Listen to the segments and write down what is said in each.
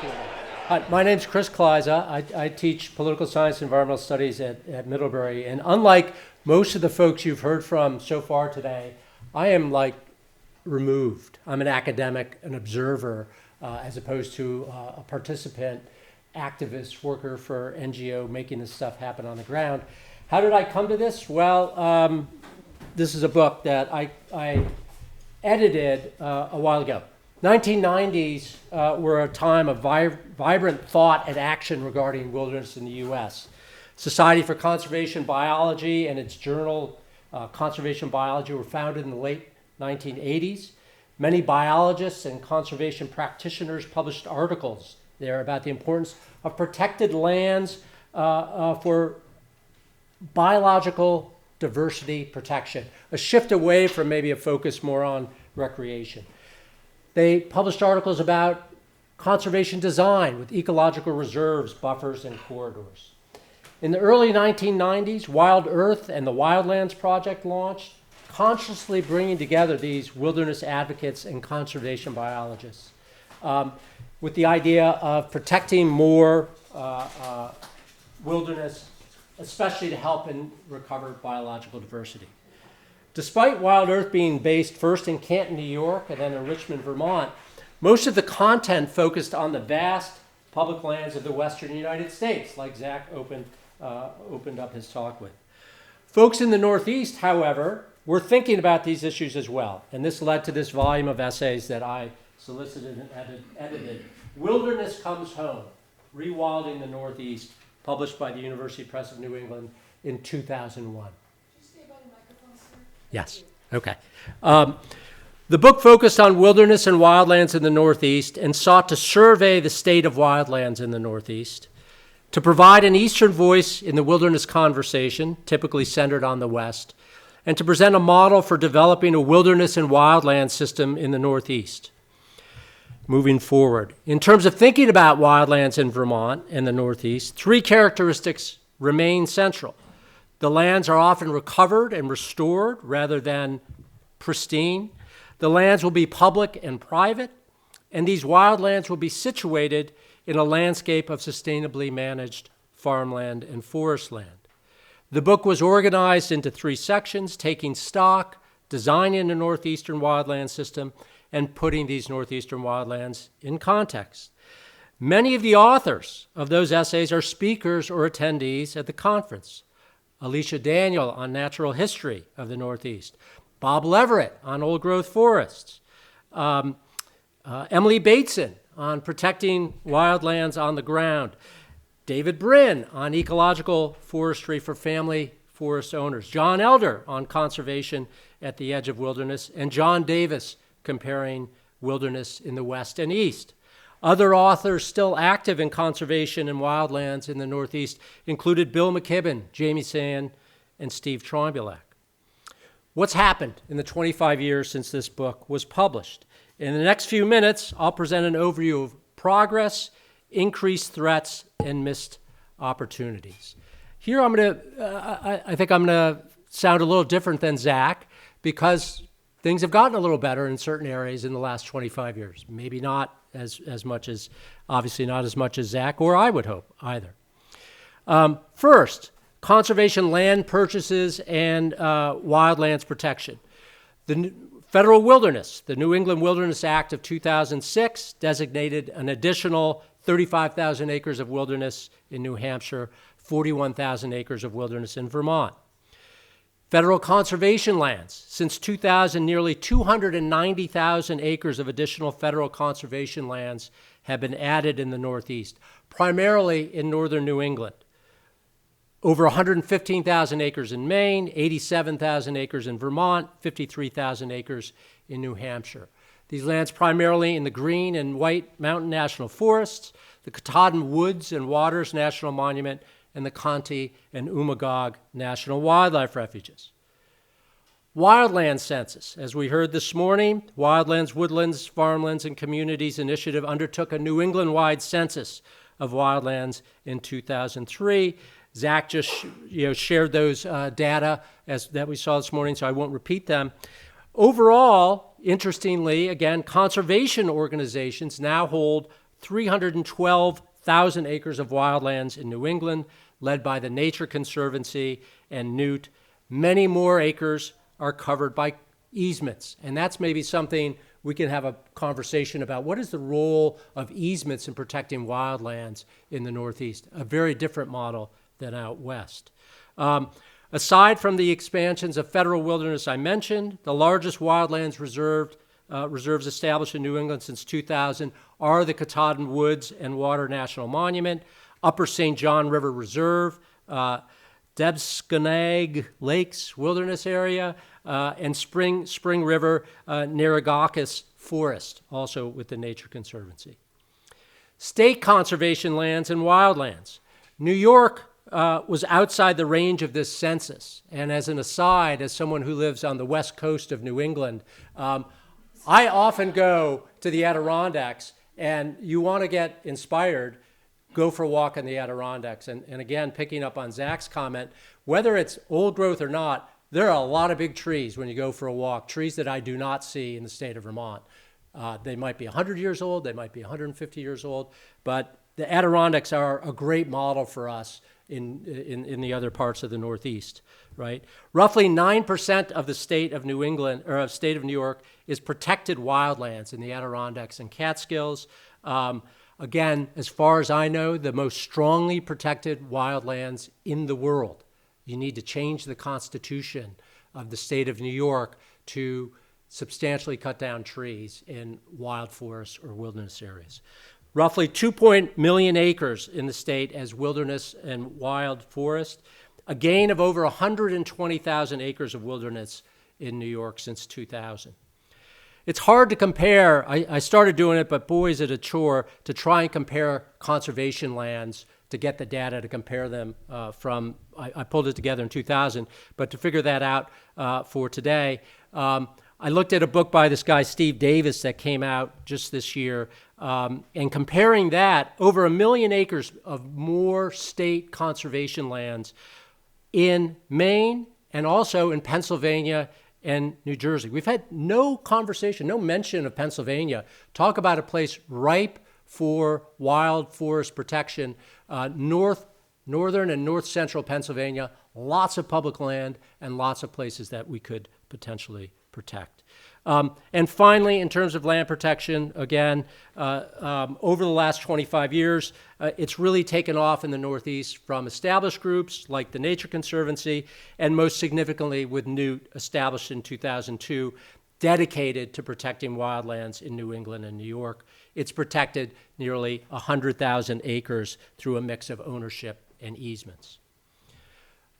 Hi, my name's Chris Klyza. I teach political science and environmental studies at Middlebury. And unlike most of the folks you've heard from so far today, I am like removed. I'm an academic, an observer, as opposed to a participant, activist, worker for NGO making this stuff happen on the ground. How did I come to this? Well, this is a book that I edited a while ago. 1990s were a time of vibrant thought and action regarding wilderness in the U.S. Society for Conservation Biology and its journal, Conservation Biology, were founded in the late 1980s. Many biologists and conservation practitioners published articles there about the importance of protected lands for biological diversity protection, a shift away from maybe a focus more on recreation. They published articles about conservation design with ecological reserves, buffers, and corridors. In the early 1990s, Wild Earth and the Wildlands Project launched, consciously bringing together these wilderness advocates and conservation biologists with the idea of protecting more wilderness, especially to help and recover biological diversity. Despite Wild Earth being based first in Canton, New York, and then in Richmond, Vermont, most of the content focused on the vast public lands of the western United States, like Zach opened up his talk with. Folks in the Northeast, however, were thinking about these issues as well, and this led to this volume of essays that I solicited and edited. Wilderness Comes Home, Rewilding the Northeast, published by the University Press of New England in 2001. Yes, okay. The book focused on wilderness and wildlands in the Northeast and sought to survey the state of wildlands in the Northeast, to provide an Eastern voice in the wilderness conversation, typically centered on the West, and to present a model for developing a wilderness and wildland system in the Northeast. Moving forward, in terms of thinking about wildlands in Vermont and the Northeast, three characteristics remain central. The lands are often recovered and restored rather than pristine. The lands will be public and private, and these wildlands will be situated in a landscape of sustainably managed farmland and forest land. The book was organized into three sections, taking stock, designing a northeastern wildland system, and putting these northeastern wildlands in context. Many of the authors of those essays are speakers or attendees at the conference. Alicia Daniel on natural history of the Northeast, Bob Leverett on old-growth forests, Emily Bateson on protecting wildlands on the ground, David Brin on ecological forestry for family forest owners, John Elder on conservation at the edge of wilderness, and John Davis comparing wilderness in the West and East. Other authors still active in conservation and wildlands in the Northeast included Bill McKibben, Jamie Sand, and Steve Trombulak. What's happened in the 25 years since this book was published? In the next few minutes, I'll present an overview of progress, increased threats, and missed opportunities. Here I think I'm gonna sound a little different than Zach because things have gotten a little better in certain areas in the last 25 years. Maybe not as much as, obviously not as much as Zach or I would hope either. First, conservation land purchases and wildlands protection. The federal wilderness, the New England Wilderness Act of 2006 designated an additional 35,000 acres of wilderness in New Hampshire, 41,000 acres of wilderness in Vermont. Federal conservation lands. Since 2000, nearly 290,000 acres of additional federal conservation lands have been added in the Northeast, primarily in northern New England. Over 115,000 acres in Maine, 87,000 acres in Vermont, 53,000 acres in New Hampshire. These lands primarily in the Green and White Mountain National Forests, the Katahdin Woods and Waters National Monument, and the Conti and Umagog National Wildlife Refuges. Wildland Census. As we heard this morning, Wildlands, Woodlands, Farmlands, and Communities Initiative undertook a New England-wide census of wildlands in 2003. Zach just shared those data that we saw this morning, so I won't repeat them. Overall, interestingly, again, conservation organizations now hold 312,000 acres of wildlands in New England, led by the Nature Conservancy and Newt. Many more acres are covered by easements, and that's maybe something we can have a conversation about. What is the role of easements in protecting wildlands in the Northeast? A very different model than out west. Aside from the expansions of federal wilderness I mentioned, the largest wildlands reserves established in New England since 2000 are the Katahdin Woods and Water National Monument, Upper St. John River Reserve, Debskonag Lakes Wilderness Area, and Spring River Narragansett Forest, also with the Nature Conservancy. State conservation lands and wildlands. New York was outside the range of this census. And as an aside, as someone who lives on the west coast of New England, I often go to the Adirondacks, and you want to get inspired, go for a walk in the Adirondacks. And again, picking up on Zach's comment, whether it's old growth or not, there are a lot of big trees when you go for a walk, trees that I do not see in the state of Vermont. They might be 100 years old, they might be 150 years old, but the Adirondacks are a great model for us in the other parts of the Northeast, right? Roughly 9% of the state of New England, or of state of New York, is protected wildlands in the Adirondacks and Catskills. Again, as far as I know, the most strongly protected wildlands in the world. You need to change the constitution of the state of New York to substantially cut down trees in wild forests or wilderness areas. Roughly 2 million acres in the state as wilderness and wild forest, a gain of over 120,000 acres of wilderness in New York since 2000. It's hard to compare. I started doing it, but boy, is it a chore to try and compare conservation lands to get the data to compare them from, I pulled it together in 2000, but to figure that out for today, I looked at a book by this guy, Steve Davis, that came out just this year, and comparing that, over 1 million acres of more state conservation lands in Maine and also in Pennsylvania and New Jersey. We've had no conversation, no mention of Pennsylvania. Talk about a place ripe for wild forest protection. Northern and north central Pennsylvania, lots of public land and lots of places that we could potentially protect. And finally, in terms of land protection, again, over the last 25 years, it's really taken off in the Northeast from established groups like the Nature Conservancy, and most significantly with Newt, established in 2002, dedicated to protecting wildlands in New England and New York. It's protected nearly 100,000 acres through a mix of ownership and easements.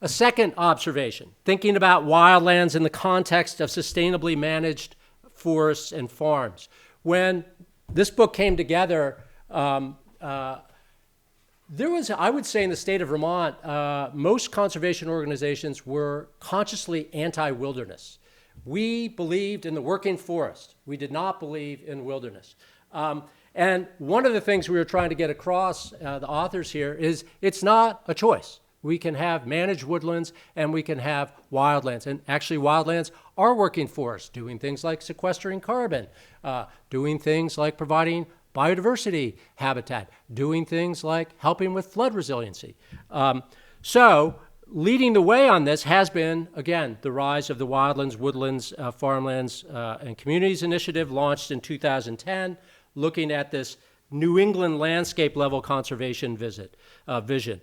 A second observation, thinking about wildlands in the context of sustainably managed forests and farms. When this book came together, there was, I would say, in the state of Vermont, most conservation organizations were consciously anti-wilderness. We believed in the working forest. We did not believe in wilderness. And one of the things we were trying to get across, the authors here, is it's not a choice. We can have managed woodlands and we can have wildlands. And actually wildlands are working forests, doing things like sequestering carbon, doing things like providing biodiversity habitat, doing things like helping with flood resiliency. So leading the way on this has been, again, the rise of the Wildlands, Woodlands, Farmlands, and Communities Initiative, launched in 2010, looking at this New England landscape level conservation vision.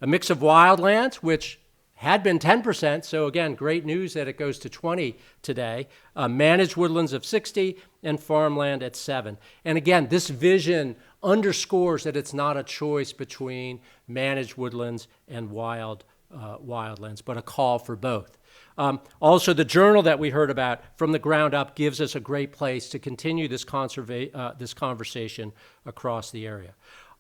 A mix of wildlands, which had been 10%, so again, great news that it goes to 20 today, managed woodlands of 60, and farmland at 7. And again, this vision underscores that it's not a choice between managed woodlands and wildlands, but a call for both. Also, the journal that we heard about, From the Ground Up, gives us a great place to continue this conversation across the area.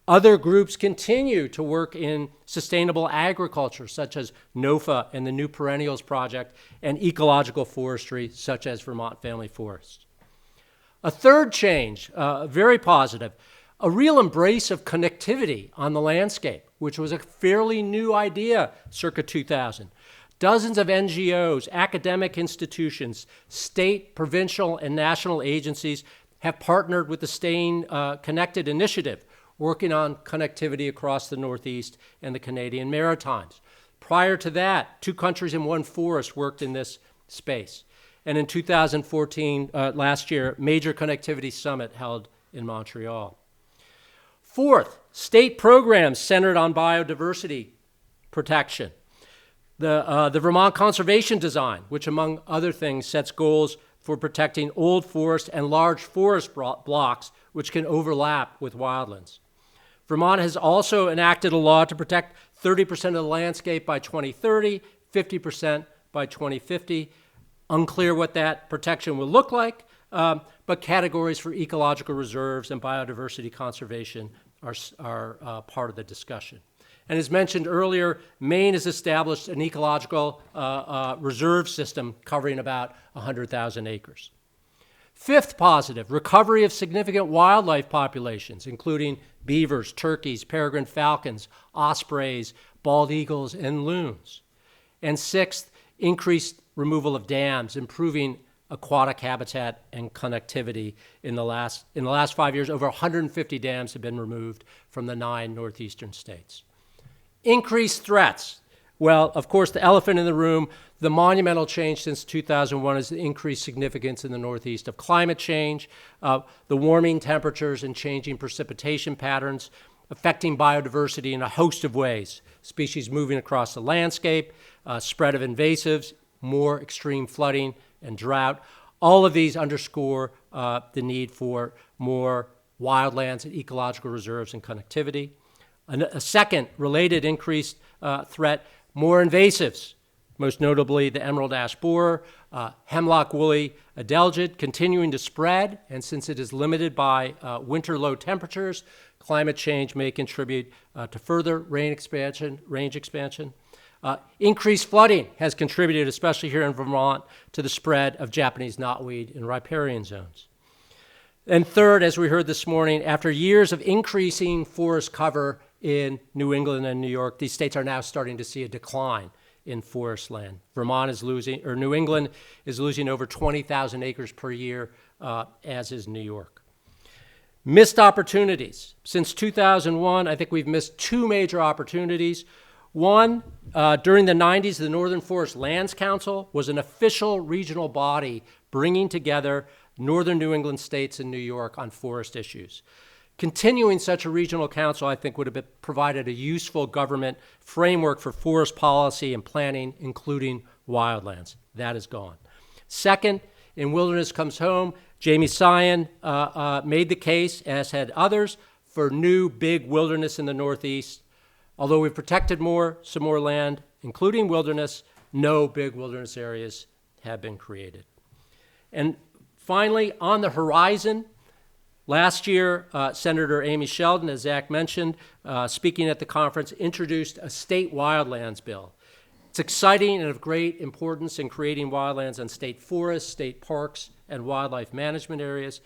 Other groups continue to work in sustainable agriculture, such as NOFA and the New Perennials Project, and ecological forestry, such as Vermont Family Forests. A third change, very positive, a real embrace of connectivity on the landscape, which was a fairly new idea circa 2000. Dozens of NGOs, academic institutions, state, provincial, and national agencies have partnered with the Staying Connected initiative, working on connectivity across the Northeast and the Canadian Maritimes. Prior to that, 2 countries and 1 forest worked in this space. And in 2014, last year, major connectivity summit held in Montreal. Fourth, state programs centered on biodiversity protection. The Vermont Conservation Design, which among other things sets goals for protecting old forest and large forest blocks which can overlap with wildlands. Vermont has also enacted a law to protect 30% of the landscape by 2030, 50% by 2050. Unclear what that protection will look like, but categories for ecological reserves and biodiversity conservation are part of the discussion. And as mentioned earlier, Maine has established an ecological reserve system covering about 100,000 acres. Fifth positive, recovery of significant wildlife populations, including beavers, turkeys, peregrine falcons, ospreys, bald eagles, and loons. And sixth, increased removal of dams, improving aquatic habitat and connectivity. In the last 5 years, over 150 dams have been removed from the 9 northeastern states. Increased threats. Well, of course, the elephant in the room, the monumental change since 2001 is the increased significance in the Northeast of climate change, the warming temperatures and changing precipitation patterns, affecting biodiversity in a host of ways. Species moving across the landscape, spread of invasives, more extreme flooding and drought. All of these underscore the need for more wildlands and ecological reserves and connectivity. A second related increased threat, more invasives, most notably the emerald ash borer, hemlock woolly adelgid continuing to spread, and since it is limited by winter low temperatures, climate change may contribute to further range expansion. Increased flooding has contributed, especially here in Vermont, to the spread of Japanese knotweed in riparian zones. And third, as we heard this morning, after years of increasing forest cover in New England and New York, these states are now starting to see a decline in forest land. New England is losing over 20,000 acres per year, as is New York. Missed opportunities. Since 2001, I think we've missed 2 major opportunities. One, during the 90s, the Northern Forest Lands Council was an official regional body bringing together northern New England states and New York on forest issues. Continuing such a regional council, I think, would have provided a useful government framework for forest policy and planning, including wildlands. That is gone. Second, in Wilderness Comes Home, Jamie Sion made the case, as had others, for new big wilderness in the Northeast. Although we've protected some more land, including wilderness, no big wilderness areas have been created. And finally, on the horizon, last year, Senator Amy Sheldon, as Zach mentioned, speaking at the conference, introduced a state wildlands bill. It's exciting and of great importance in creating wildlands on state forests, state parks, and wildlife management areas,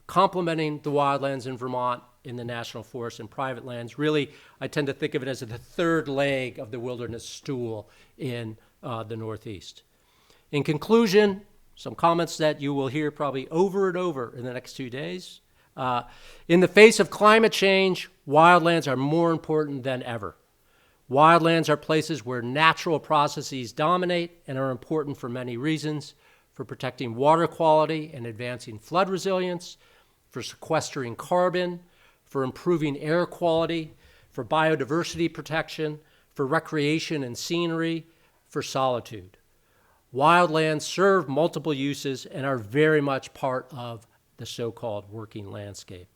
complementing the wildlands in Vermont in the national forests and private lands. Really, I tend to think of it as the third leg of the wilderness stool in the Northeast. In conclusion, some comments that you will hear probably over and over in the next 2 days. In the face of climate change, wildlands are more important than ever. Wildlands are places where natural processes dominate and are important for many reasons: for protecting water quality and advancing flood resilience, for sequestering carbon, for improving air quality, for biodiversity protection, for recreation and scenery, for solitude. Wildlands serve multiple uses and are very much part of the so-called working landscape.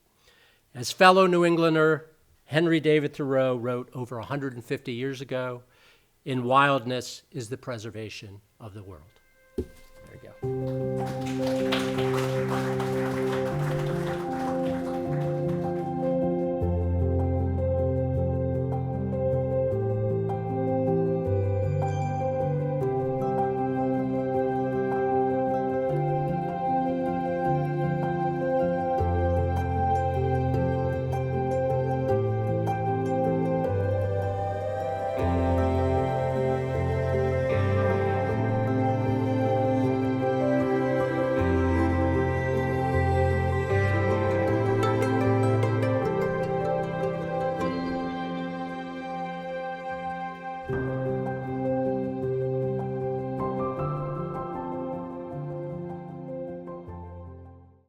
As fellow New Englander Henry David Thoreau wrote over 150 years ago, "In wildness is the preservation of the world." There you go. you.